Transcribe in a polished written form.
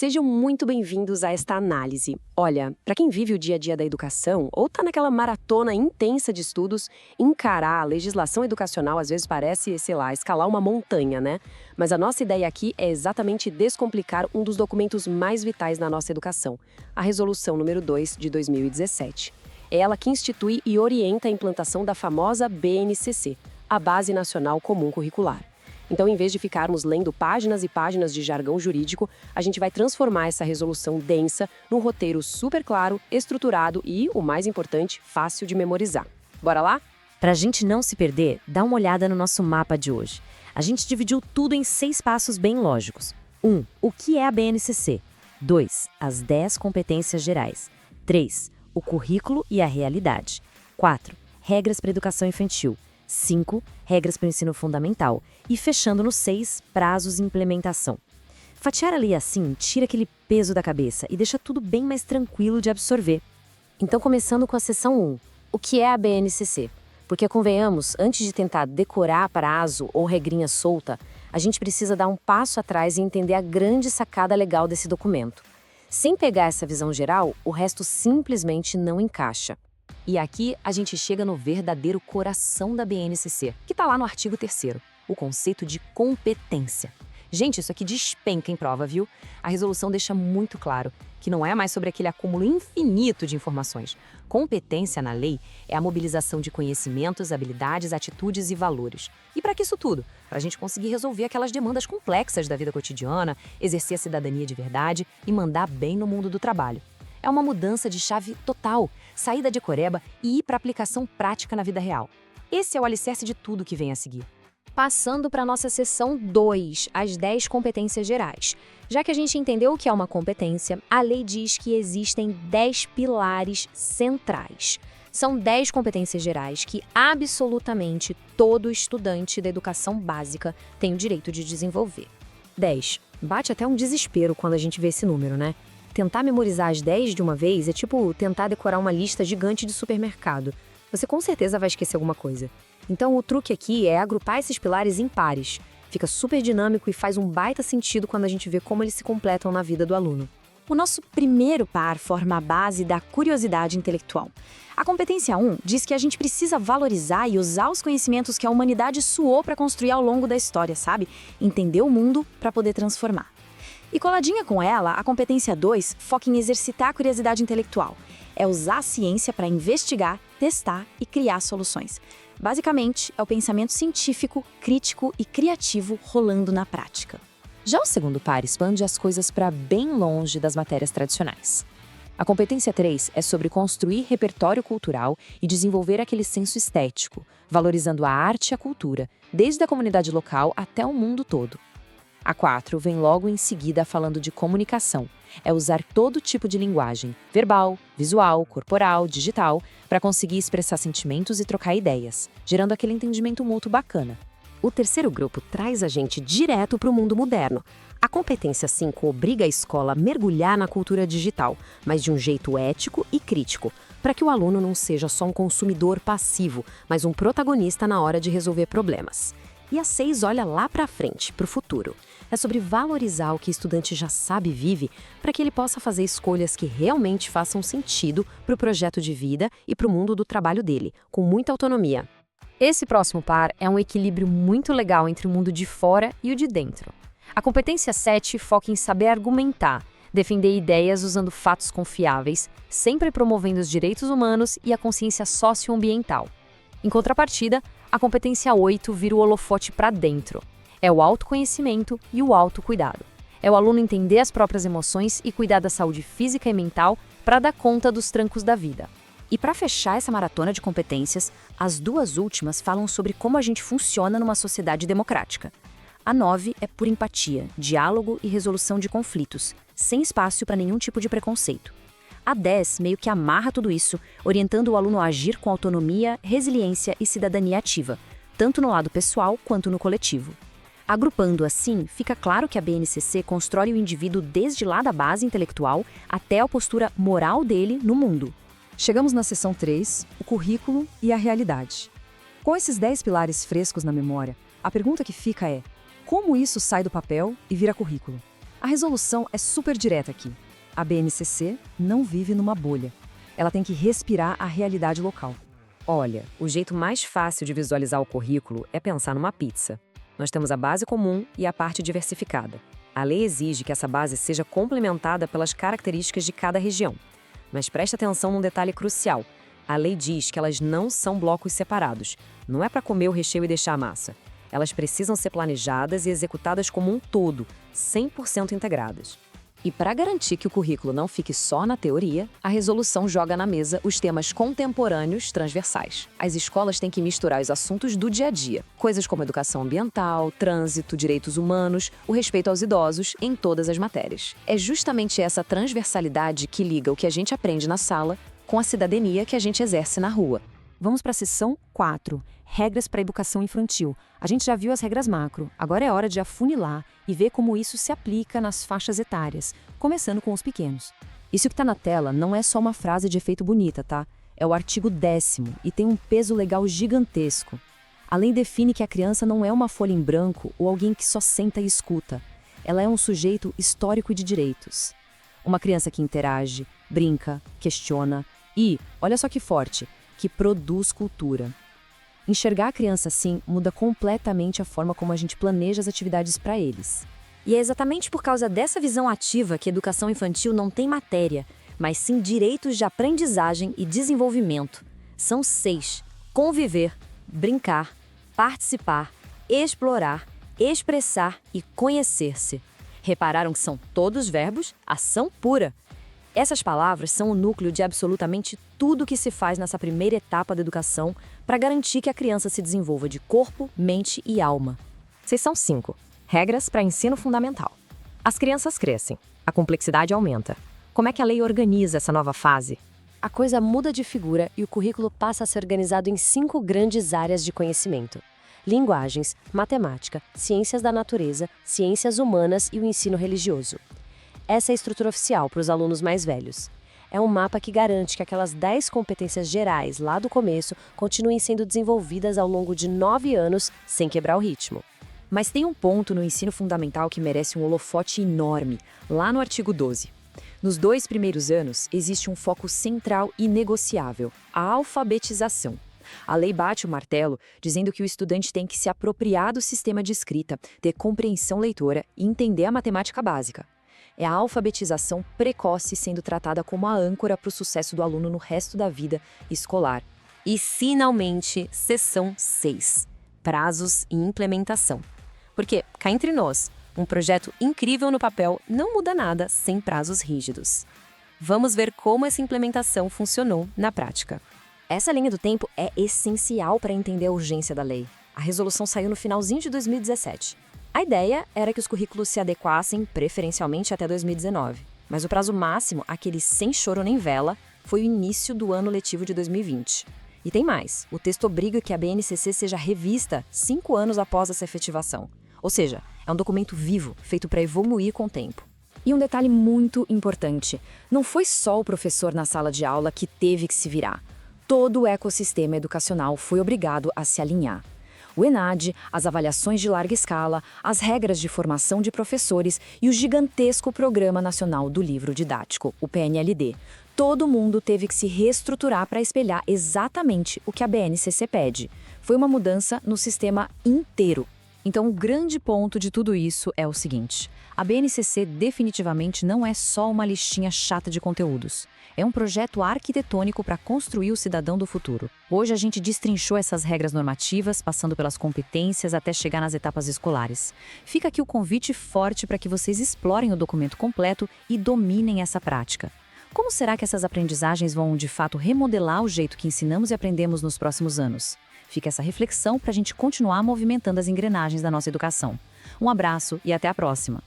Sejam muito bem-vindos a esta análise. Olha, para quem vive o dia a dia da educação ou está naquela maratona intensa de estudos, encarar a legislação educacional às vezes parece, sei lá, escalar uma montanha, né? Mas a nossa ideia aqui é exatamente descomplicar um dos documentos mais vitais na nossa educação, a Resolução número 2 de 2017. É ela que institui e orienta a implantação da famosa BNCC, a Base Nacional Comum Curricular. Então, em vez de ficarmos lendo páginas e páginas de jargão jurídico, a gente vai transformar essa resolução densa num roteiro super claro, estruturado e, o mais importante, fácil de memorizar. Bora lá? Para a gente não se perder, dá uma olhada no nosso mapa de hoje. A gente dividiu tudo em 6 passos bem lógicos. 1. O que é a BNCC? 2. As 10 competências gerais. 3. O currículo e a realidade. 4. Regras para a educação infantil. 5. Regras para o ensino fundamental. E fechando no 6, prazos e implementação. Fatiar ali assim tira aquele peso da cabeça e deixa tudo bem mais tranquilo de absorver. Então, começando com a seção 1. O que é a BNCC? Porque, convenhamos, antes de tentar decorar prazo ou regrinha solta, a gente precisa dar um passo atrás e entender a grande sacada legal desse documento. Sem pegar essa visão geral, o resto simplesmente não encaixa. E aqui a gente chega no verdadeiro coração da BNCC, que está lá no artigo 3º, o conceito de competência. Gente, isso aqui despenca em prova, viu? A resolução deixa muito claro que não é mais sobre aquele acúmulo infinito de informações. Competência na lei é a mobilização de conhecimentos, habilidades, atitudes e valores. E para que isso tudo? Para a gente conseguir resolver aquelas demandas complexas da vida cotidiana, exercer a cidadania de verdade e mandar bem no mundo do trabalho. É uma mudança de chave total, sair da decoreba e ir para a aplicação prática na vida real. Esse é o alicerce de tudo que vem a seguir. Passando para a nossa seção 2, as 10 competências gerais. Já que a gente entendeu o que é uma competência, a lei diz que existem 10 pilares centrais. São 10 competências gerais que absolutamente todo estudante da educação básica tem o direito de desenvolver. 10. Bate até um desespero quando a gente vê esse número, né? Tentar memorizar as 10 de uma vez é tipo tentar decorar uma lista gigante de supermercado. Você com certeza vai esquecer alguma coisa. Então o truque aqui é agrupar esses pilares em pares. Fica super dinâmico e faz um baita sentido quando a gente vê como eles se completam na vida do aluno. O nosso primeiro par forma a base da curiosidade intelectual. A competência 1 diz que a gente precisa valorizar e usar os conhecimentos que a humanidade suou para construir ao longo da história, sabe? Entender o mundo para poder transformar. E coladinha com ela, a competência 2 foca em exercitar a curiosidade intelectual. É usar a ciência para investigar, testar e criar soluções. Basicamente, é o pensamento científico, crítico e criativo rolando na prática. Já o segundo par expande as coisas para bem longe das matérias tradicionais. A competência 3 é sobre construir repertório cultural e desenvolver aquele senso estético, valorizando a arte e a cultura, desde a comunidade local até o mundo todo. A 4 vem logo em seguida falando de comunicação. É usar todo tipo de linguagem, verbal, visual, corporal, digital, para conseguir expressar sentimentos e trocar ideias, gerando aquele entendimento mútuo bacana. O terceiro grupo traz a gente direto para o mundo moderno. A competência 5 obriga a escola a mergulhar na cultura digital, mas de um jeito ético e crítico, para que o aluno não seja só um consumidor passivo, mas um protagonista na hora de resolver problemas. E a 6 olha lá para frente, para o futuro. É sobre valorizar o que o estudante já sabe e vive, para que ele possa fazer escolhas que realmente façam sentido para o projeto de vida e para o mundo do trabalho dele, com muita autonomia. Esse próximo par é um equilíbrio muito legal entre o mundo de fora e o de dentro. A competência 7 foca em saber argumentar, defender ideias usando fatos confiáveis, sempre promovendo os direitos humanos e a consciência socioambiental. Em contrapartida, a competência 8 vira o holofote para dentro. É o autoconhecimento e o autocuidado. É o aluno entender as próprias emoções e cuidar da saúde física e mental para dar conta dos trancos da vida. E para fechar essa maratona de competências, as 2 últimas falam sobre como a gente funciona numa sociedade democrática. A 9 é por empatia, diálogo e resolução de conflitos, sem espaço para nenhum tipo de preconceito. A 10 meio que amarra tudo isso, orientando o aluno a agir com autonomia, resiliência e cidadania ativa, tanto no lado pessoal quanto no coletivo. Agrupando assim, fica claro que a BNCC constrói o indivíduo desde lá da base intelectual até a postura moral dele no mundo. Chegamos na seção 3, o currículo e a realidade. Com esses 10 pilares frescos na memória, a pergunta que fica é: como isso sai do papel e vira currículo? A resolução é super direta aqui. A BNCC não vive numa bolha. Ela tem que respirar a realidade local. Olha, o jeito mais fácil de visualizar o currículo é pensar numa pizza. Nós temos a base comum e a parte diversificada. A lei exige que essa base seja complementada pelas características de cada região. Mas preste atenção num detalhe crucial. A lei diz que elas não são blocos separados. Não é para comer o recheio e deixar a massa. Elas precisam ser planejadas e executadas como um todo, 100% integradas. E para garantir que o currículo não fique só na teoria, a resolução joga na mesa os temas contemporâneos transversais. As escolas têm que misturar os assuntos do dia a dia, coisas como educação ambiental, trânsito, direitos humanos, o respeito aos idosos, em todas as matérias. É justamente essa transversalidade que liga o que a gente aprende na sala com a cidadania que a gente exerce na rua. Vamos para a seção 4, regras para a educação infantil. A gente já viu as regras macro, agora é hora de afunilar e ver como isso se aplica nas faixas etárias, começando com os pequenos. Isso que está na tela não é só uma frase de efeito bonita, tá? É o artigo 10º e tem um peso legal gigantesco. A lei define que a criança não é uma folha em branco ou alguém que só senta e escuta. Ela é um sujeito histórico e de direitos. Uma criança que interage, brinca, questiona e, olha só que forte, que produz cultura. Enxergar a criança assim muda completamente a forma como a gente planeja as atividades para eles. E é exatamente por causa dessa visão ativa que a educação infantil não tem matéria, mas sim direitos de aprendizagem e desenvolvimento. São 6: conviver, brincar, participar, explorar, expressar e conhecer-se. Repararam que são todos verbos, ação pura. Essas palavras são o núcleo de absolutamente tudo que se faz nessa primeira etapa da educação para garantir que a criança se desenvolva de corpo, mente e alma. Seção 5. Regras para ensino fundamental. As crianças crescem, a complexidade aumenta. Como é que a lei organiza essa nova fase? A coisa muda de figura e o currículo passa a ser organizado em 5 grandes áreas de conhecimento: linguagens, matemática, ciências da natureza, ciências humanas e o ensino religioso. Essa é a estrutura oficial para os alunos mais velhos. É um mapa que garante que aquelas 10 competências gerais lá do começo continuem sendo desenvolvidas ao longo de 9 anos sem quebrar o ritmo. Mas tem um ponto no ensino fundamental que merece um holofote enorme, lá no artigo 12. Nos 2 primeiros anos, existe um foco central e negociável: a alfabetização. A lei bate o martelo, dizendo que o estudante tem que se apropriar do sistema de escrita, ter compreensão leitora e entender a matemática básica. É a alfabetização precoce sendo tratada como a âncora para o sucesso do aluno no resto da vida escolar. E, finalmente, seção 6. Prazos e implementação. Porque, cá entre nós, um projeto incrível no papel não muda nada sem prazos rígidos. Vamos ver como essa implementação funcionou na prática. Essa linha do tempo é essencial para entender a urgência da lei. A resolução saiu no finalzinho de 2017. A ideia era que os currículos se adequassem preferencialmente até 2019, mas o prazo máximo, aquele sem choro nem vela, foi o início do ano letivo de 2020. E tem mais, o texto obriga que a BNCC seja revista 5 anos após essa efetivação. Ou seja, é um documento vivo, feito para evoluir com o tempo. E um detalhe muito importante, não foi só o professor na sala de aula que teve que se virar. Todo o ecossistema educacional foi obrigado a se alinhar. O ENAD, as avaliações de larga escala, as regras de formação de professores e o gigantesco Programa Nacional do Livro Didático, o PNLD. Todo mundo teve que se reestruturar para espelhar exatamente o que a BNCC pede. Foi uma mudança no sistema inteiro. Então, o grande ponto de tudo isso é o seguinte: a BNCC definitivamente não é só uma listinha chata de conteúdos. É um projeto arquitetônico para construir o cidadão do futuro. Hoje a gente destrinchou essas regras normativas, passando pelas competências até chegar nas etapas escolares. Fica aqui o convite forte para que vocês explorem o documento completo e dominem essa prática. Como será que essas aprendizagens vão, de fato, remodelar o jeito que ensinamos e aprendemos nos próximos anos? Fica essa reflexão para a gente continuar movimentando as engrenagens da nossa educação. Um abraço e até a próxima!